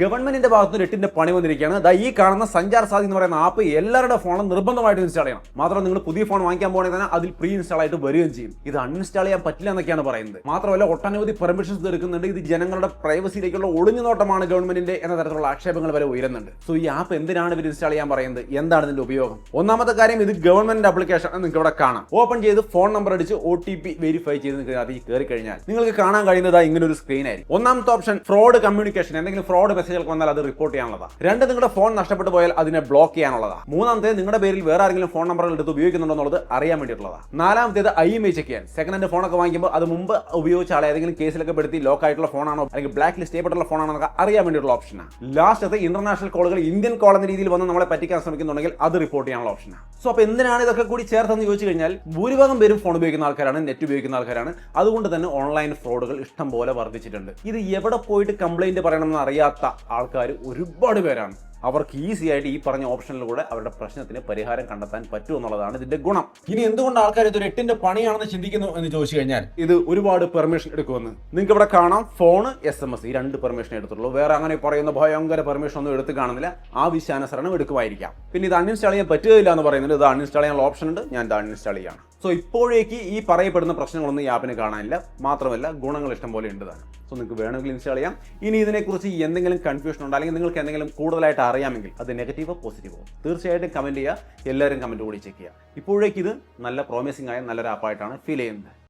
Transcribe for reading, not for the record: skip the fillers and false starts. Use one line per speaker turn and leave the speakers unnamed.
ഗവൺമെന്റിന്റെ ഭാഗത്ത് നിന്ന് എട്ടിന്റെ പണി വന്നിരിക്കുകയാണ്. ഈ കാണുന്ന സഞ്ചാർ സാധി എന്ന് പറയുന്ന ആപ്പ് എല്ലാവരുടെ ഫോണും നിർബന്ധമായിട്ട് ഇൻസ്റ്റാൾ ചെയ്യണം. മാത്രമല്ല നിങ്ങൾ പുതിയ ഫോൺ വാങ്ങിക്കാൻ പോകണമെങ്കിൽ തന്നെ അതിൽ പ്രീ ഇൻസ്റ്റാൾ ആയിട്ട് വരികയും ചെയ്യും. ഇത് അൺഇൻസ്റ്റാൾ ചെയ്യാൻ പറ്റില്ല എന്നൊക്കെയാണ് പറയുന്നത്. മാത്രമല്ല ഒട്ടനവധി പെർമിഷൻസ് എടുക്കുന്നുണ്ട്. ഇത് ജനങ്ങളുടെ പ്രൈവസിയിലേക്കുള്ള ഒളിഞ്ഞുനോട്ടമാണ് ഗവൺമെന്റിന്റെ എന്ന തരത്തിലുള്ള ആക്ഷേപങ്ങൾ വരെ ഉയരുന്നുണ്ട്. സോ ഈ ആപ്പ് എന്തിനാണ് ഇവർ ഇൻസ്റ്റാൾ ചെയ്യാൻ പറയുന്നത്? എന്താണ് ഇതിന്റെ ഉപയോഗം? ഒന്നാമത്തെ കാര്യം, ഇത് ഗവൺമെന്റ് ആപ്ലിക്കേഷൻ നിങ്ങൾക്ക് ഇവിടെ കാണാം. ഓപ്പൺ ചെയ്ത് ഫോൺ നമ്പർ അടിച്ച് OTP വെരിഫൈ ചെയ്ത് നിങ്ങൾക്ക് അതിൽ കയറി കഴിഞ്ഞാൽ നിങ്ങൾക്ക് കാണാൻ കഴിയുന്നത് ഇങ്ങനെ ഒരു സ്ക്രീൻ ആയിരിക്കും. ഒന്നാമത്തെ ഓപ്ഷൻ ഫ്രോഡ് കമ്മ്യൂണിക്കേഷൻ, എന്തെങ്കിലും ഫ്രോഡ് മെസ്സേജുകൾ വന്നാൽ അത് റിപ്പോർട്ട് ചെയ്യാനുള്ളതാണ്. രണ്ട്, നിങ്ങളുടെ ഫോൺ നഷ്ടപ്പെട്ടു പോയാൽ അതിനെ ബ്ലോക്ക് ചെയ്യാനുള്ളതാണ്. മൂന്നാമത്തേത്, നിങ്ങളുടെ പേരിൽ വേറെ ആരെങ്കിലും ഫോൺ നമ്പറുകൾ എടുത്ത് ഉപയോഗിക്കുന്നുണ്ടോ എന്നുള്ളത് അറിയാൻ വേണ്ടിയിട്ടുള്ളതാണ്. നാലാമത്തേത് IMEI ചെക്ക് ചെയ്യാൻ. സെക്കൻഡ് ഹാൻഡ് ഫോണൊക്കെ വാങ്ങിക്കുമ്പോൾ അത് മുമ്പ് ഉപയോഗിച്ച ആളെ ഏതെങ്കിലും കേസിലൊക്കെ പെടുത്തി ലോക്ക് ആയിട്ടുള്ള ഫോണാണോ അല്ലെങ്കിൽ ബ്ലാക്ക് ലിസ്റ്റ് ചെയ്യപ്പെട്ടുള്ള ഫോണാണോ എന്നൊക്കെ അറിയാൻ വേണ്ടിയിട്ടുള്ള ഓപ്ഷനാണ്. ലാസ്റ്റത്തെ ഇന്റർനാഷണൽ കോളുകൾ ഇന്ത്യൻ കോൾ എന്ന രീതിയിൽ വന്ന് നമ്മളെ പറ്റിക്കാൻ ശ്രമിക്കുന്നുണ്ടെങ്കിൽ അത് റിപ്പോർട്ട് ചെയ്യാനുള്ള ഓപ്ഷനാണ്. സോ അപ്പോൾ എന്തിനാണ് ഇതൊക്കെ കൂടി ചേർത്തെന്ന് ചോദിച്ചു കഴിഞ്ഞാൽ ഭൂരിഭാഗം പേരും ഫോൺ ഉപയോഗിക്കുന്ന ആൾക്കാരാണ്, നെറ്റ് ഉപയോഗിക്കുന്ന ആൾക്കാരാണ്. അതുകൊണ്ട് തന്നെ ഓൺലൈൻ ഫ്രോഡുകൾ ഇഷ്ടം പോലെ വർദ്ധിച്ചിട്ടുണ്ട്. ഇത് എവിടെ പോയിട്ട് കംപ്ലൈന്റ് പറയണമെന്ന് അറിയാത്ത ആൾക്കാർ ഒരുപാട് പേരാണ്. അവർക്ക് ഈസി ആയിട്ട് ഈ പറഞ്ഞ ഓപ്ഷനിലൂടെ അവരുടെ പ്രശ്നത്തിന് പരിഹാരം കണ്ടെത്താൻ പറ്റും എന്നുള്ളതാണ് ഇതിന്റെ ഗുണം. ഇനി എന്തുകൊണ്ട് ആൾക്കാർ ഇതൊരു എട്ടിന്റെ പണിയാണെന്ന് ചിന്തിക്കുന്നു എന്ന് ചോദിച്ചു കഴിഞ്ഞാൽ, ഇത് ഒരുപാട് പെർമിഷൻ എടുക്കുമെന്ന് നിങ്ങൾക്ക് ഇവിടെ കാണാം. ഫോണ്, SMS ഈ രണ്ട് പെർമിഷൻ എടുത്തുള്ളൂ. വേറെ അങ്ങനെ പറയുന്ന ഭയങ്കര പെർമിഷൻ ഒന്നും എടുത്ത് കാണുന്നില്ല. ആവശ്യാനുസരണം എടുക്കുമായിരിക്കാം. പിന്നെ ഇത് അൺഇൻസ്റ്റാൾ ചെയ്യാൻ പറ്റുകയില്ല എന്ന് പറയുന്നത്, ഇത് അൺഇൻസ്റ്റാൾ ചെയ്യാനുള്ള ഓപ്ഷൻ ഉണ്ട്. ഞാൻ ഇത് അൺഇൻസ്റ്റാൾ ചെയ്യാണ്. സോ ഇപ്പോഴേക്ക് ഈ പറയപ്പെടുന്ന പ്രശ്നങ്ങളൊന്നും ഈ ആപ്പിന് കാണാനില്ല. മാത്രമല്ല ഗുണങ്ങൾ ഇഷ്ടം പോലെ ഉണ്ട് താനും. സോ നിങ്ങൾക്ക് വേണമെങ്കിൽ ഇൻസ്റ്റാൾ ചെയ്യാം. ഇനി ഇതിനെക്കുറിച്ച് എന്തെങ്കിലും കൺഫ്യൂഷൻ ഉണ്ടോ അല്ലെങ്കിൽ നിങ്ങൾക്ക് എന്തെങ്കിലും കൂടുതലായിട്ട് അറിയാമെങ്കിൽ അത് നെഗറ്റീവോ പോസിറ്റീവോ തീർച്ചയായിട്ടും കമൻറ്റ് ചെയ്യുക. എല്ലാവരും കമൻറ്റ് കൂടി ചെക്ക് ചെയ്യുക. ഇപ്പോഴേക്ക് ഇത് നല്ല പ്രോമിസിംഗ് ആയ നല്ലൊരു ആപ്പായിട്ടാണ് ഫീൽ ചെയ്യുന്നത്.